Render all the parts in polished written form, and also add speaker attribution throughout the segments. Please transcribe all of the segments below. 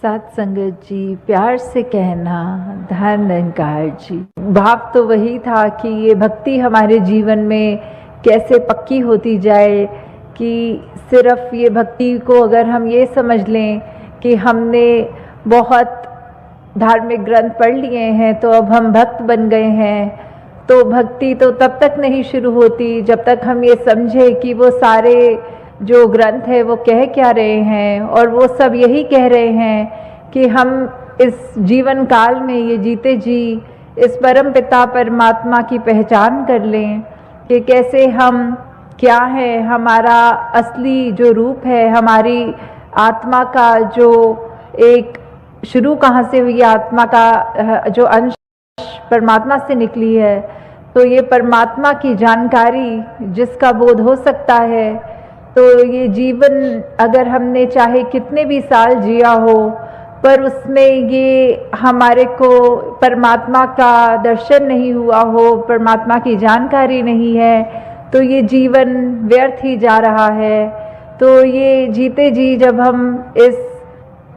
Speaker 1: साथ संगत जी, प्यार से कहना धन निरंकार जी। भाव तो वही था कि ये भक्ति हमारे जीवन में कैसे पक्की होती जाए कि सिर्फ ये भक्ति को अगर हम ये समझ लें कि हमने बहुत धार्मिक ग्रंथ पढ़ लिए हैं तो अब हम भक्त बन गए हैं, तो भक्ति तो तब तक नहीं शुरू होती जब तक हम ये समझे कि वो सारे जो ग्रंथ है वो कह क्या रहे हैं। और वो सब यही कह रहे हैं कि हम इस जीवन काल में ये जीते जी इस परम पिता परमात्मा की पहचान कर लें कि कैसे हम क्या है, हमारा असली जो रूप है, हमारी आत्मा का जो एक शुरू कहाँ से हुई, आत्मा का जो अंश परमात्मा से निकली है। तो ये परमात्मा की जानकारी जिसका बोध हो सकता है, तो ये जीवन अगर हमने चाहे कितने भी साल जिया हो पर उसमें ये हमारे को परमात्मा का दर्शन नहीं हुआ हो, परमात्मा की जानकारी नहीं है, तो ये जीवन व्यर्थ ही जा रहा है। तो ये जीते जी जब हम इस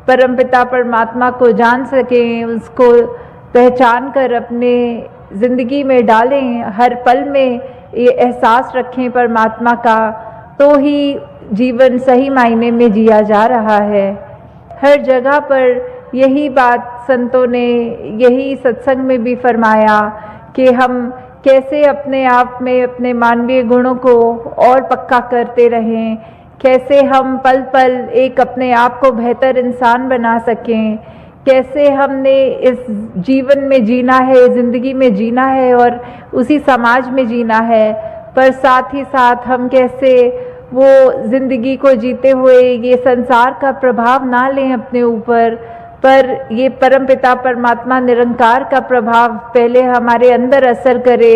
Speaker 1: परमपिता परमात्मा को जान सकें, उसको पहचान कर अपने ज़िंदगी में डालें, हर पल में ये एहसास रखें परमात्मा का, तो ही जीवन सही मायने में जिया जा रहा है। हर जगह पर यही बात संतों ने यही सत्संग में भी फरमाया कि हम कैसे अपने आप में अपने मानवीय गुणों को और पक्का करते रहें, कैसे हम पल पल एक अपने आप को बेहतर इंसान बना सकें, कैसे हमने इस जीवन में जीना है, ज़िंदगी में जीना है और उसी समाज में जीना है, पर साथ ही साथ हम कैसे वो ज़िंदगी को जीते हुए ये संसार का प्रभाव ना लें अपने ऊपर, पर ये परमपिता परमात्मा निरंकार का प्रभाव पहले हमारे अंदर असर करे,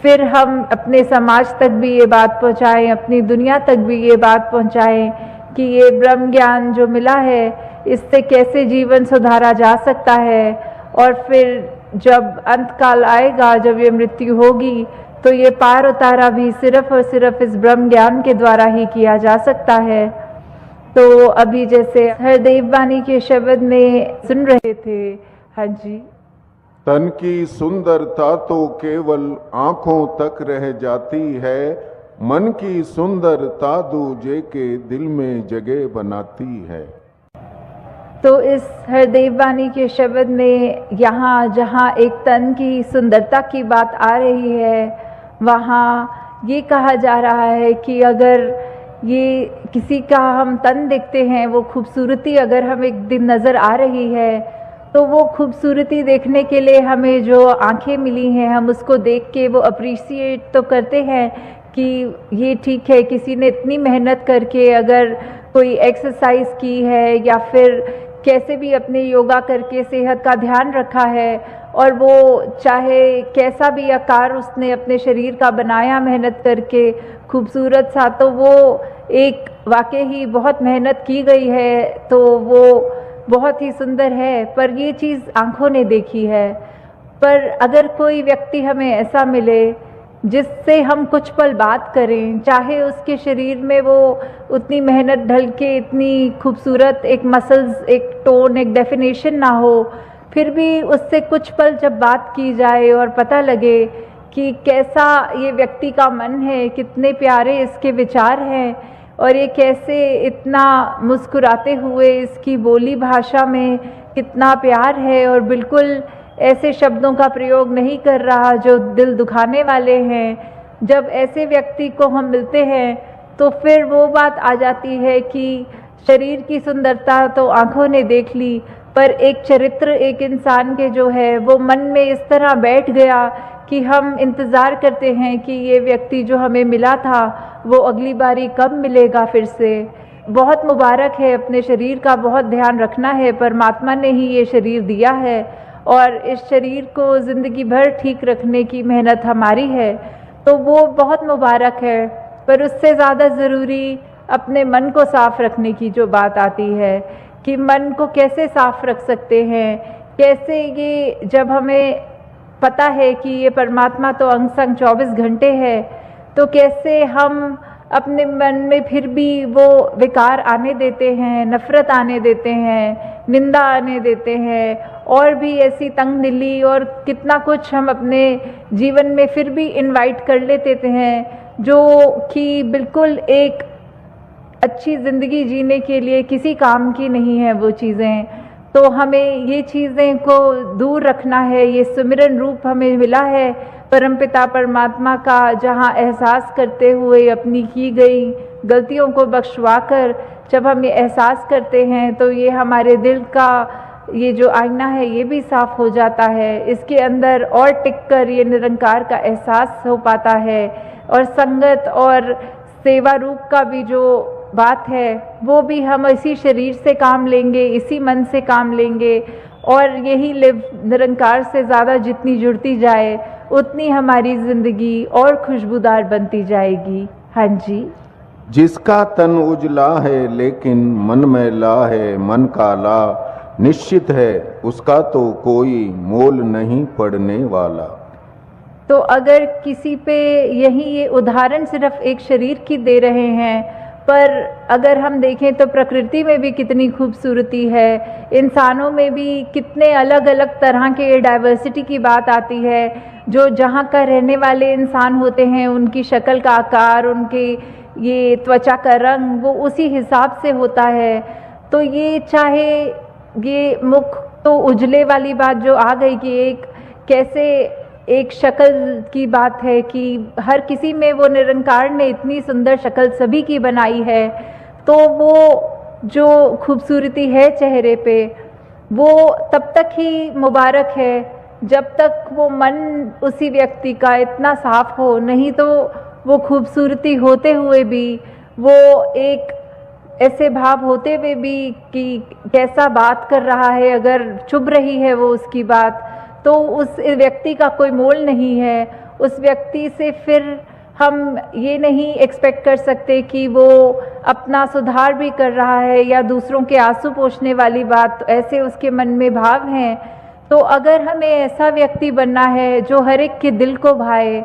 Speaker 1: फिर हम अपने समाज तक भी ये बात पहुँचाएँ, अपनी दुनिया तक भी ये बात पहुँचाएँ कि ये ब्रह्म ज्ञान जो मिला है इससे कैसे जीवन सुधारा जा सकता है। और फिर जब अंत काल आएगा, जब ये मृत्यु होगी, तो ये पार उतारा भी सिर्फ और सिर्फ इस ब्रह्म ज्ञान के द्वारा ही किया जा सकता है। तो अभी जैसे हरदेव वाणी के शब्द में सुन रहे थे, हाँ जी,
Speaker 2: तन की सुंदरता तो केवल आंखों तक रह जाती है, मन की सुंदरता दूजे के दिल में जगह बनाती है।
Speaker 1: तो इस हरदेव वाणी के शब्द में यहाँ जहाँ एक तन की सुंदरता की बात आ रही है, वहाँ ये कहा जा रहा है कि अगर ये किसी का हम तन देखते हैं, वो खूबसूरती अगर हम एक दिन नज़र आ रही है, तो वो खूबसूरती देखने के लिए हमें जो आंखें मिली हैं, हम उसको देख के वो अप्रिशिएट तो करते हैं कि ये ठीक है, किसी ने इतनी मेहनत करके अगर कोई एक्सरसाइज की है या फिर कैसे भी अपने योगा करके सेहत का ध्यान रखा है, और वो चाहे कैसा भी आकार उसने अपने शरीर का बनाया मेहनत करके खूबसूरत सा, तो वो एक वाकई ही बहुत मेहनत की गई है, तो वो बहुत ही सुंदर है, पर ये चीज़ आँखों ने देखी है। पर अगर कोई व्यक्ति हमें ऐसा मिले जिससे हम कुछ पल बात करें, चाहे उसके शरीर में वो उतनी मेहनत ढल के इतनी खूबसूरत एक मसल्स, एक टोन, एक डेफिनेशन ना हो, फिर भी उससे कुछ पल जब बात की जाए और पता लगे कि कैसा ये व्यक्ति का मन है, कितने प्यारे इसके विचार हैं, और ये कैसे इतना मुस्कुराते हुए इसकी बोली भाषा में कितना प्यार है और बिल्कुल ऐसे शब्दों का प्रयोग नहीं कर रहा जो दिल दुखाने वाले हैं। जब ऐसे व्यक्ति को हम मिलते हैं तो फिर वो बात आ जाती है कि शरीर की सुंदरता तो आँखों ने देख ली, पर एक चरित्र एक इंसान के जो है वो मन में इस तरह बैठ गया कि हम इंतज़ार करते हैं कि ये व्यक्ति जो हमें मिला था वो अगली बारी कब मिलेगा फिर से। बहुत मुबारक है, अपने शरीर का बहुत ध्यान रखना है, परमात्मा ने ही ये शरीर दिया है और इस शरीर को ज़िंदगी भर ठीक रखने की मेहनत हमारी है, तो वो बहुत मुबारक है। पर उससे ज़्यादा ज़रूरी अपने मन को साफ़ रखने की जो बात आती है कि मन को कैसे साफ़ रख सकते हैं, कैसे ये जब हमें पता है कि ये परमात्मा तो अंग संग 24 घंटे है, तो कैसे हम अपने मन में फिर भी वो विकार आने देते हैं, नफ़रत आने देते हैं, निंदा आने देते हैं, और भी ऐसी तंग दिली और कितना कुछ हम अपने जीवन में फिर भी इनवाइट कर लेते हैं, जो कि बिल्कुल एक अच्छी ज़िंदगी जीने के लिए किसी काम की नहीं है वो चीज़ें। तो हमें ये चीज़ें को दूर रखना है। ये सुमिरन रूप हमें मिला है परमपिता परमात्मा का, जहाँ एहसास करते हुए अपनी की गई गलतियों को बख्शवा कर जब हम ये एहसास करते हैं तो ये हमारे दिल का ये जो आईना है ये भी साफ हो जाता है। इसके अंदर और टिककर ये निरंकार का एहसास हो पाता है, और संगत और सेवा रूप का भी जो बात है वो भी हम इसी शरीर से काम लेंगे, इसी मन से काम लेंगे, और यही लिव निरंकार से ज़्यादा जितनी जुड़ती जाए उतनी हमारी ज़िंदगी और खुशबूदार बनती जाएगी। हाँ जी।
Speaker 2: जिसका तन उजला है लेकिन मन मैला है, मन काला निश्चित है उसका तो कोई मोल नहीं पड़ने वाला।
Speaker 1: तो अगर किसी पे यही ये उदाहरण सिर्फ एक शरीर की दे रहे हैं, पर अगर हम देखें तो प्रकृति में भी कितनी खूबसूरती है, इंसानों में भी कितने अलग अलग तरह के डाइवर्सिटी की बात आती है। जो जहाँ का रहने वाले इंसान होते हैं उनकी शक्ल का आकार, उनके ये त्वचा का रंग वो उसी हिसाब से होता है। तो ये चाहे ये मुख तो उजले वाली बात जो आ गई कि एक कैसे एक शक्ल की बात है कि हर किसी में वो निरंकार ने इतनी सुंदर शक्ल सभी की बनाई है, तो वो जो खूबसूरती है चेहरे पे वो तब तक ही मुबारक है जब तक वो मन उसी व्यक्ति का इतना साफ हो, नहीं तो वो खूबसूरती होते हुए भी वो एक ऐसे भाव होते हुए भी कि कैसा बात कर रहा है, अगर चुभ रही है वो उसकी बात, तो उस व्यक्ति का कोई मोल नहीं है। उस व्यक्ति से फिर हम ये नहीं एक्सपेक्ट कर सकते कि वो अपना सुधार भी कर रहा है या दूसरों के आंसू पोंछने वाली बात ऐसे उसके मन में भाव हैं। तो अगर हमें ऐसा व्यक्ति बनना है जो हर एक के दिल को भाए,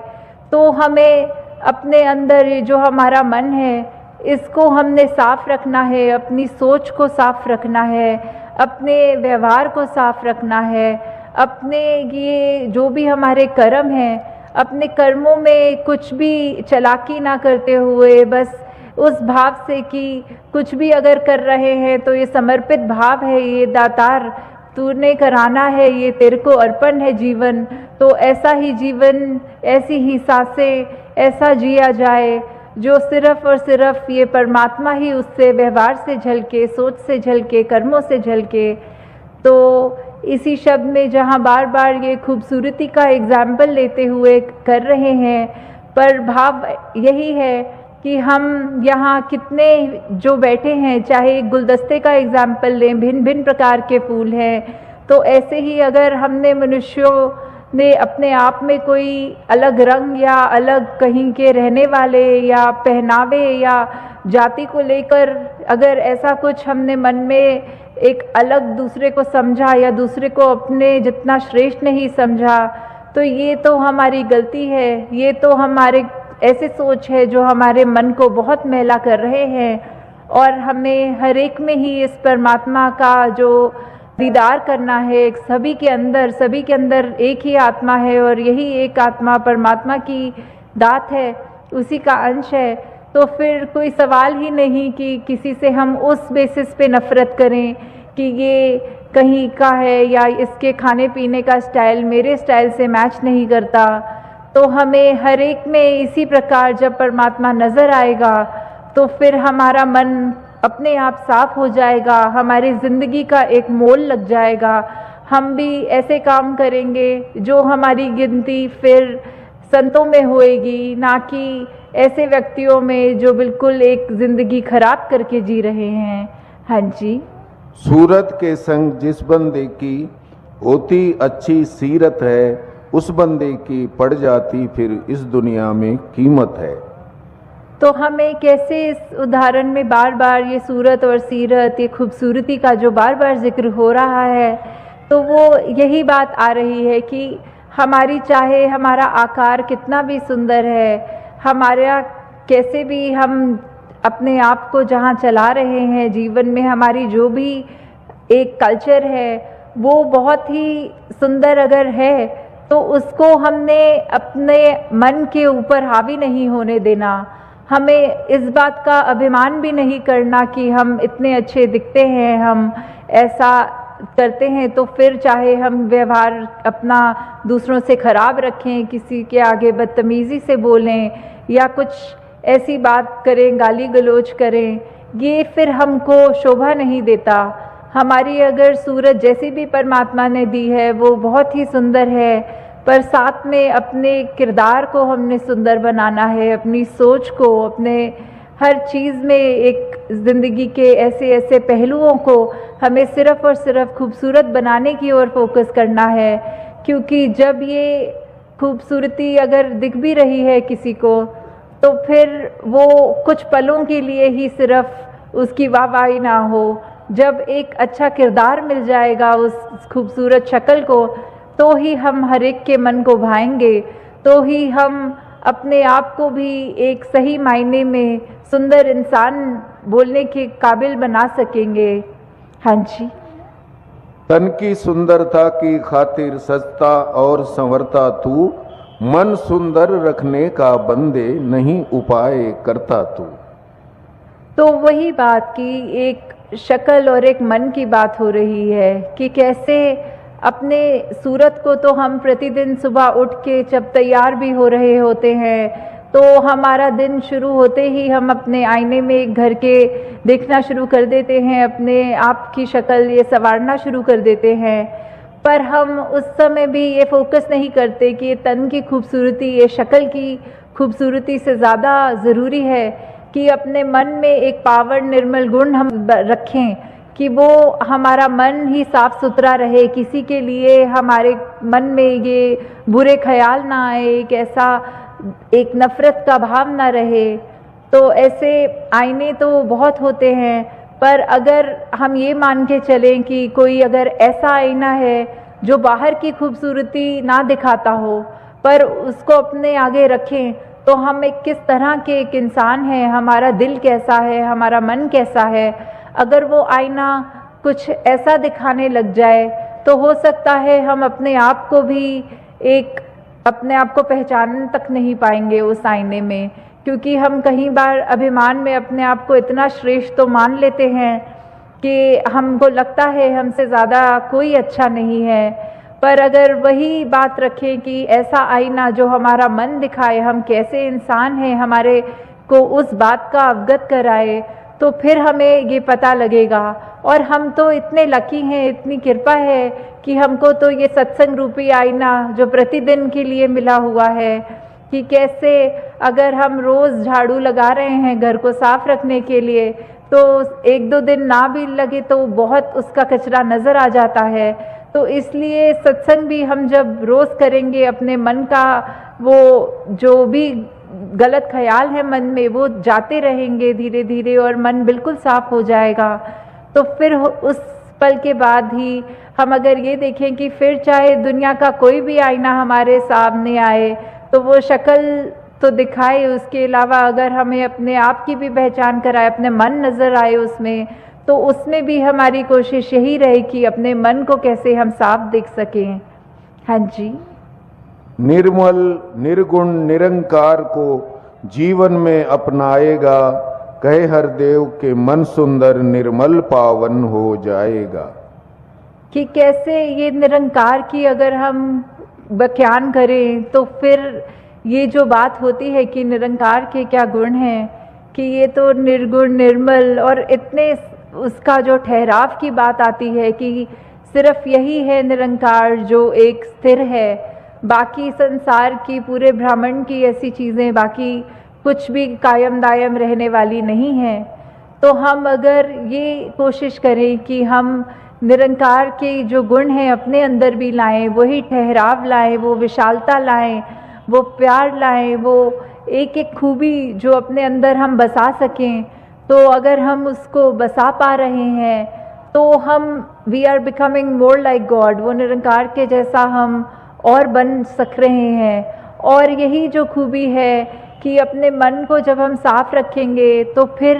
Speaker 1: तो हमें अपने अंदर जो हमारा मन है इसको हमने साफ रखना है, अपनी सोच को साफ रखना है, अपने व्यवहार को साफ रखना है, अपने ये जो भी हमारे कर्म हैं अपने कर्मों में कुछ भी चालाकी ना करते हुए बस उस भाव से कि कुछ भी अगर कर रहे हैं तो ये समर्पित भाव है, ये दातार तूने कराना है, ये तेरे को अर्पण है जीवन। तो ऐसा ही जीवन, ऐसी ही सांसें, ऐसा जिया जाए जो सिर्फ और सिर्फ ये परमात्मा ही उससे व्यवहार से झलके, सोच से झलके, कर्मों से झलके। तो इसी शब्द में जहाँ बार बार ये खूबसूरती का एग्जाम्पल लेते हुए कर रहे हैं, पर भाव यही है कि हम यहाँ कितने जो बैठे हैं, चाहे गुलदस्ते का एग्जाम्पल लें, भिन्न भिन्न प्रकार के फूल हैं, तो ऐसे ही अगर हमने मनुष्यों ने अपने आप में कोई अलग रंग या अलग कहीं के रहने वाले या पहनावे या जाति को लेकर अगर ऐसा कुछ हमने मन में एक अलग दूसरे को समझा या दूसरे को अपने जितना श्रेष्ठ नहीं समझा, तो ये तो हमारी गलती है, ये तो हमारे ऐसे सोच है जो हमारे मन को बहुत मैला कर रहे हैं। और हमें हर एक में ही इस परमात्मा का जो दीदार करना है, सभी के अंदर एक ही आत्मा है और यही एक आत्मा परमात्मा की दात है, उसी का अंश है। तो फिर कोई सवाल ही नहीं कि किसी से हम उस बेसिस पे नफ़रत करें कि ये कहीं का है या इसके खाने पीने का स्टाइल मेरे स्टाइल से मैच नहीं करता। तो हमें हर एक में इसी प्रकार जब परमात्मा नज़र आएगा तो फिर हमारा मन अपने आप साफ हो जाएगा, हमारी ज़िंदगी का एक मोल लग जाएगा। हम भी ऐसे काम करेंगे जो हमारी गिनती फिर संतों में होएगी, ना कि ऐसे व्यक्तियों में जो बिल्कुल एक ज़िंदगी खराब करके जी रहे हैं। हाँ जी।
Speaker 2: सूरत के संग जिस बंदे की होती अच्छी सीरत है, उस बंदे की पड़ जाती फिर इस दुनिया में कीमत है।
Speaker 1: तो हमें कैसे इस उदाहरण में बार बार ये सूरत और सीरत, ये खूबसूरती का जो बार बार जिक्र हो रहा है, तो वो यही बात आ रही है कि हमारी चाहे हमारा आकार कितना भी सुंदर है, हमारा कैसे भी हम अपने आप को जहाँ चला रहे हैं जीवन में, हमारी जो भी एक कल्चर है वो बहुत ही सुंदर अगर है तो उसको हमने अपने मन के ऊपर हावी नहीं होने देना। हमें इस बात का अभिमान भी नहीं करना कि हम इतने अच्छे दिखते हैं, हम ऐसा करते हैं, तो फिर चाहे हम व्यवहार अपना दूसरों से खराब रखें, किसी के आगे बदतमीज़ी से बोलें या कुछ ऐसी बात करें, गाली गलौज करें, ये फिर हमको शोभा नहीं देता। हमारी अगर सूरत जैसी भी परमात्मा ने दी है वो बहुत ही सुंदर है, पर साथ में अपने किरदार को हमने सुंदर बनाना है, अपनी सोच को, अपने हर चीज़ में एक ज़िंदगी के ऐसे ऐसे पहलुओं को हमें सिर्फ़ और सिर्फ खूबसूरत बनाने की ओर फोकस करना है। क्योंकि जब ये खूबसूरती अगर दिख भी रही है किसी को तो फिर वो कुछ पलों के लिए ही सिर्फ उसकी वाहवाही ना हो। जब एक अच्छा किरदार मिल जाएगा उस खूबसूरत शक्ल को तो ही हम हर एक के मन को भाएंगे, तो ही हम अपने आप को भी एक सही मायने में सुंदर इंसान बोलने के काबिल बना सकेंगे। हाँ जी।
Speaker 2: तन की सुंदरता की खातिर सजता और संवरता तू, मन सुंदर रखने का बंदे नहीं उपाय करता तू।
Speaker 1: तो वही बात की एक शक्ल और एक मन की बात हो रही है कि कैसे अपने सूरत को तो हम प्रतिदिन सुबह उठ के जब तैयार भी हो रहे होते हैं तो हमारा दिन शुरू होते ही हम अपने आईने में घर के देखना शुरू कर देते हैं, अपने आप की शक्ल ये संवारना शुरू कर देते हैं। पर हम उस समय भी ये फोकस नहीं करते कि ये तन की खूबसूरती, ये शक्ल की खूबसूरती से ज़्यादा ज़रूरी है कि अपने मन में एक पावन निर्मल गुण हम रखें कि वो हमारा मन ही साफ सुथरा रहे, किसी के लिए हमारे मन में ये बुरे ख्याल ना आए, एक नफ़रत का भाव ना रहे। तो ऐसे आईने तो बहुत होते हैं, पर अगर हम ये मान के चलें कि कोई अगर ऐसा आईना है जो बाहर की खूबसूरती ना दिखाता हो पर उसको अपने आगे रखें तो हम एक किस तरह के एक इंसान हैं, हमारा दिल कैसा है, हमारा मन कैसा है। अगर वो आईना कुछ ऐसा दिखाने लग जाए तो हो सकता है हम अपने आप को भी अपने आप को पहचान तक नहीं पाएंगे उस आईने में, क्योंकि हम कई बार अभिमान में अपने आप को इतना श्रेष्ठ तो मान लेते हैं कि हमको लगता है हमसे ज़्यादा कोई अच्छा नहीं है। पर अगर वही बात रखें कि ऐसा आईना जो हमारा मन दिखाए हम कैसे इंसान हैं, हमारे को उस बात का अवगत कराए, तो फिर हमें ये पता लगेगा। और हम तो इतने लकी हैं, इतनी कृपा है कि हमको तो ये सत्संग रूपी आईना जो प्रतिदिन के लिए मिला हुआ है कि कैसे अगर हम रोज़ झाड़ू लगा रहे हैं घर को साफ रखने के लिए तो एक दो दिन ना भी लगे तो बहुत उसका कचरा नज़र आ जाता है। तो इसलिए सत्संग भी हम जब रोज़ करेंगे अपने मन का वो जो भी गलत ख्याल है मन में वो जाते रहेंगे धीरे धीरे और मन बिल्कुल साफ हो जाएगा। तो फिर उस पल के बाद ही हम अगर ये देखें कि फिर चाहे दुनिया का कोई भी आईना हमारे सामने आए तो वो शक्ल तो दिखाए, उसके अलावा अगर हमें अपने आप की भी पहचान कराए, अपने मन नज़र आए उसमें, तो उसमें भी हमारी कोशिश यही रहे कि अपने मन को कैसे हम साफ देख सकें। हाँ जी।
Speaker 2: निर्मल निर्गुण निरंकार को जीवन में अपनाएगा, कहे हर देव के मन सुंदर निर्मल पावन हो जाएगा।
Speaker 1: कि कैसे ये निरंकार की अगर हम व्याख्यान करें तो फिर ये जो बात होती है कि निरंकार के क्या गुण हैं, कि ये तो निर्गुण निर्मल और इतने उसका जो ठहराव की बात आती है कि सिर्फ यही है निरंकार जो एक स्थिर है, बाकी संसार की पूरे ब्रह्मांड की ऐसी चीज़ें बाकी कुछ भी कायम दायम रहने वाली नहीं है। तो हम अगर ये कोशिश करें कि हम निरंकार के जो गुण हैं अपने अंदर भी लाएं, वही ठहराव लाएं, वो विशालता लाएं, वो प्यार लाएं, वो एक एक खूबी जो अपने अंदर हम बसा सकें, तो अगर हम उसको बसा पा रहे हैं तो हम we are becoming more like God, वो निरंकार के जैसा हम और बन सक रहे हैं। और यही जो खूबी है कि अपने मन को जब हम साफ रखेंगे तो फिर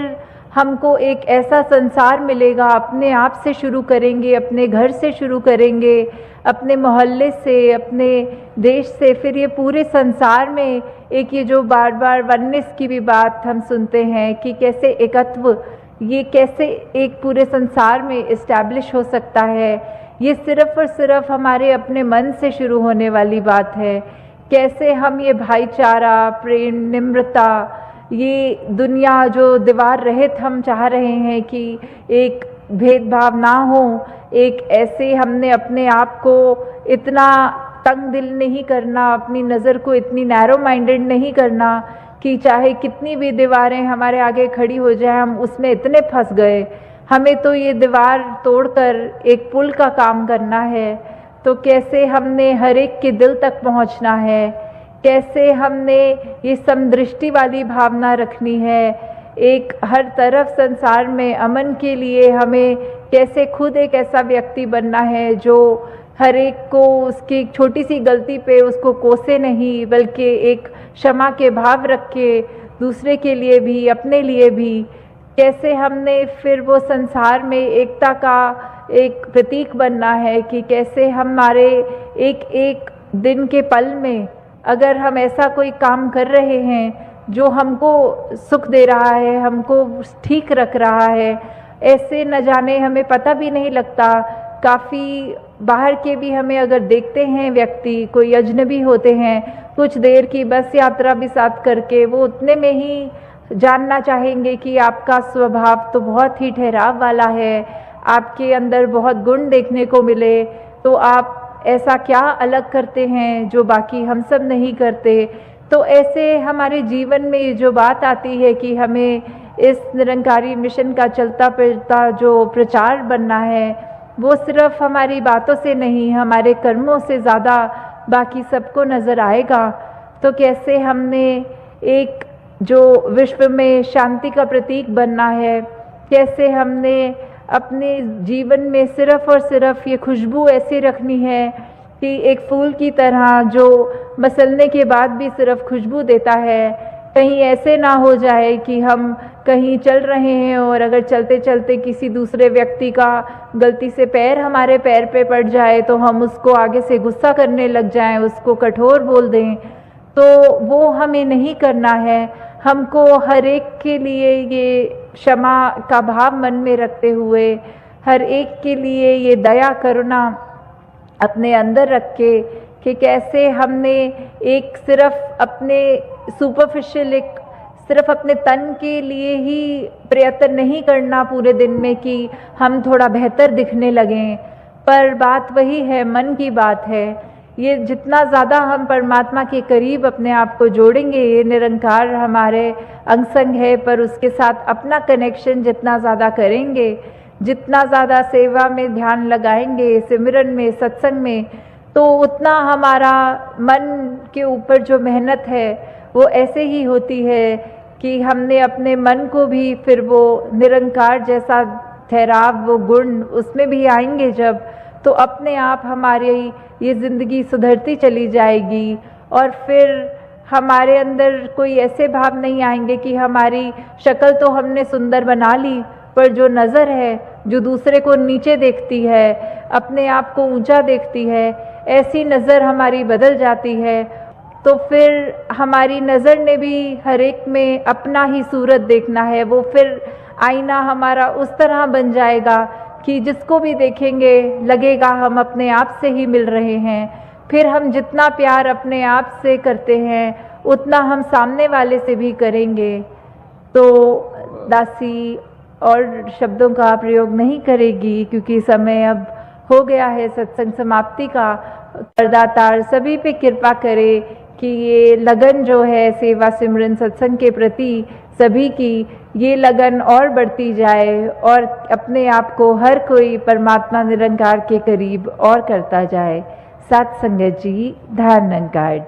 Speaker 1: हमको एक ऐसा संसार मिलेगा, अपने आप से शुरू करेंगे, अपने घर से शुरू करेंगे, अपने मोहल्ले से, अपने देश से, फिर ये पूरे संसार में एक ये जो बार बार वननेस की भी बात हम सुनते हैं कि कैसे एकत्व, ये कैसे एक पूरे संसार में इस्टेब्लिश हो सकता है। ये सिर्फ और सिर्फ हमारे अपने मन से शुरू होने वाली बात है। कैसे हम ये भाईचारा, प्रेम, निम्रता, ये दुनिया जो दीवार रहित हम चाह रहे हैं कि एक भेदभाव ना हो, एक ऐसे हमने अपने आप को इतना तंग दिल नहीं करना, अपनी नज़र को इतनी नैरो माइंडेड नहीं करना कि चाहे कितनी भी दीवारें हमारे आगे खड़ी हो जाए हम उसमें इतने फंस गए। हमें तो ये दीवार तोड़कर एक पुल का काम करना है। तो कैसे हमने हर एक के दिल तक पहुंचना है, कैसे हमने ये समदृष्टि वाली भावना रखनी है, एक हर तरफ संसार में अमन के लिए हमें कैसे खुद एक ऐसा व्यक्ति बनना है जो हर एक को उसकी छोटी सी गलती पे उसको कोसे नहीं, बल्कि एक क्षमा के भाव रख के दूसरे के लिए भी, अपने लिए भी। कैसे हमने फिर वो संसार में एकता का एक प्रतीक बनना है कि कैसे हमारे एक एक दिन के पल में अगर हम ऐसा कोई काम कर रहे हैं जो हमको सुख दे रहा है, हमको ठीक रख रहा है, ऐसे न जाने हमें पता भी नहीं लगता। काफ़ी बाहर के भी हमें अगर देखते हैं व्यक्ति, कोई अजनबी होते हैं, कुछ देर की बस यात्रा भी साथ करके वो उतने में ही जानना चाहेंगे कि आपका स्वभाव तो बहुत ही ठहराव वाला है, आपके अंदर बहुत गुण देखने को मिले, तो आप ऐसा क्या अलग करते हैं जो बाकी हम सब नहीं करते। तो ऐसे हमारे जीवन में जो बात आती है कि हमें इस निरंकारी मिशन का चलता फिरता जो प्रचार बनना है, वो सिर्फ हमारी बातों से नहीं, हमारे कर्मों से ज़्यादा बाकी सबको नज़र आएगा। तो कैसे हमने एक जो विश्व में शांति का प्रतीक बनना है, कैसे हमने अपने जीवन में सिर्फ और सिर्फ ये खुशबू ऐसी रखनी है कि एक फूल की तरह जो मसलने के बाद भी सिर्फ खुशबू देता है। कहीं ऐसे ना हो जाए कि हम कहीं चल रहे हैं और अगर चलते चलते किसी दूसरे व्यक्ति का गलती से पैर हमारे पैर पे पड़ जाए तो हम उसको आगे से गुस्सा करने लग जाएं, उसको कठोर बोल दें। तो वो हमें नहीं करना है। हमको हर एक के लिए ये क्षमा का भाव मन में रखते हुए, हर एक के लिए ये दया करुणा अपने अंदर रख के कि कैसे हमने एक सिर्फ अपने सुपरफिशियल, एक सिर्फ अपने तन के लिए ही प्रयत्न नहीं करना पूरे दिन में कि हम थोड़ा बेहतर दिखने लगें, पर बात वही है, मन की बात है। ये जितना ज़्यादा हम परमात्मा के करीब अपने आप को जोड़ेंगे, ये निरंकार हमारे अंग संग है, पर उसके साथ अपना कनेक्शन जितना ज़्यादा करेंगे, जितना ज़्यादा सेवा में ध्यान लगाएंगे, सिमरन में, सत्संग में, तो उतना हमारा मन के ऊपर जो मेहनत है वो ऐसे ही होती है कि हमने अपने मन को भी फिर वो निरंकार जैसा ठहराव, वो गुण उसमें भी आएंगे जब, तो अपने आप हमारी ये ज़िंदगी सुधरती चली जाएगी। और फिर हमारे अंदर कोई ऐसे भाव नहीं आएंगे कि हमारी शक्ल तो हमने सुंदर बना ली, पर जो नज़र है, जो दूसरे को नीचे देखती है, अपने आप को ऊंचा देखती है, ऐसी नज़र हमारी बदल जाती है। तो फिर हमारी नज़र ने भी हर एक में अपना ही सूरत देखना है। वो फिर आईना हमारा उस तरह बन जाएगा कि जिसको भी देखेंगे लगेगा हम अपने आप से ही मिल रहे हैं। फिर हम जितना प्यार अपने आप से करते हैं उतना हम सामने वाले से भी करेंगे। तो दासी और शब्दों का प्रयोग नहीं करेगी क्योंकि समय अब हो गया है सत्संग समाप्ति का। करदातार सभी पे कृपा करे कि ये लगन जो है सेवा सिमरन सत्संग के प्रति सभी की, ये लगन और बढ़ती जाए और अपने आप को हर कोई परमात्मा निरंकार के करीब और करता जाए। सत्संग जी, धन निरंकार।